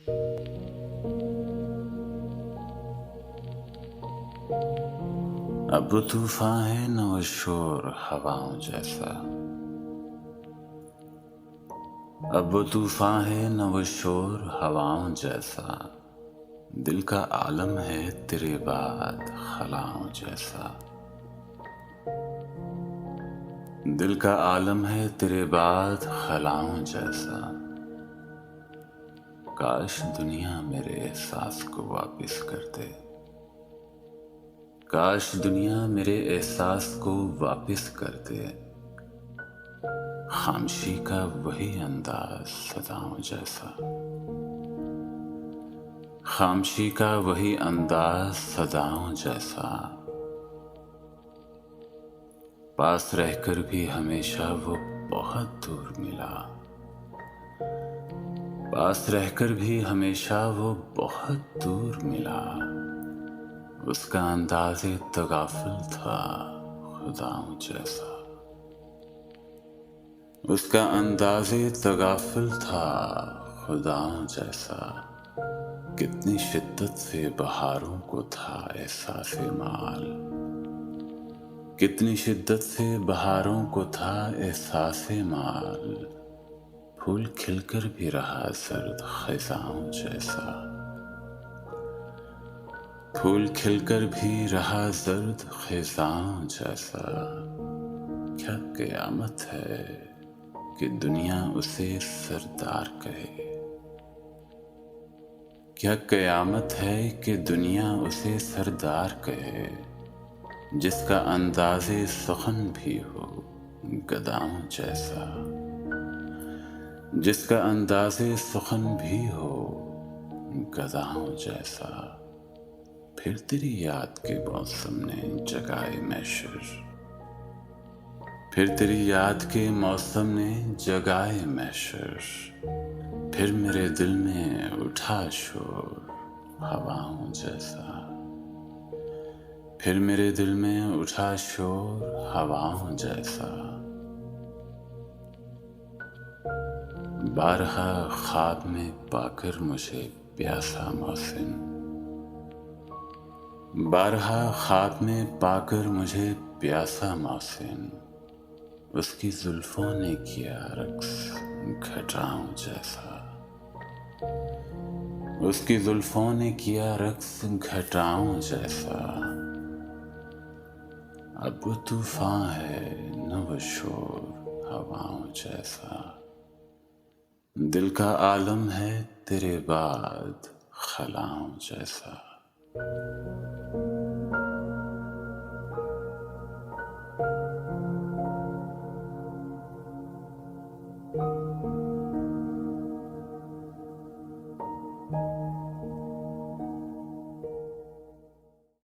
अब वो तूफान है न वो शोर हवाओं जैसा। अब वो तूफान है न वो शोर हवाओं जैसा। दिल का आलम है तेरे बाद खलाओं जैसा। दिल का आलम है तेरे बाद खलाओं जैसा। काश दुनिया मेरे एहसास को वापिस कर दे। काश दुनिया मेरे एहसास को वापिस कर दे। खामोशी का वही अंदाज सदाओं जैसा। खामोशी का वही अंदाज सदाओं जैसा। पास रहकर भी हमेशा वो बहुत दूर मिला। पास रहकर भी हमेशा वो बहुत दूर मिला। उसका अंदाज़े तगाफुल था खुदाओं जैसा। उसका अंदाज़े तगाफुल था खुदाओं जैसा। कितनी शिद्दत से बहारों को था एहसासे माल। कितनी शिद्दत से बहारों को था एहसासे माल। फूल खिलकर भी रहा सर्द ख़ज़ाओं जैसा। फूल खिलकर भी रहा सर्द ख़ज़ाओं जैसा। क्या क़यामत है कि दुनिया उसे सरदार कहे। क्या क़यामत है कि दुनिया उसे सरदार कहे। जिसका अंदाज़े सुख़न भी हो गदाओं जैसा। जिसका अंदाज़े सुख़न भी हो गदाओं जैसा। फिर तेरी याद के मौसम ने जगाए महशर। फिर तेरी याद के मौसम ने जगाए महशर। फिर मेरे दिल में उठा शोर हवाओं जैसा। फिर मेरे दिल में उठा शोर हवाओं जैसा। बारहा ख्वाब में पाकर मुझे प्यासा मौसिन। बारहा ख्वाब में पाकर मुझे प्यासा मौसिन। उसकी जुल्फों ने किया रक्स घटाओं जैसा। उसकी जुल्फों ने किया रक्स घटाओं जैसा। अब वो तूफान है न वो शोर हवाओं जैसा। दिल का आलम है तेरे बाद खलाओं जैसा।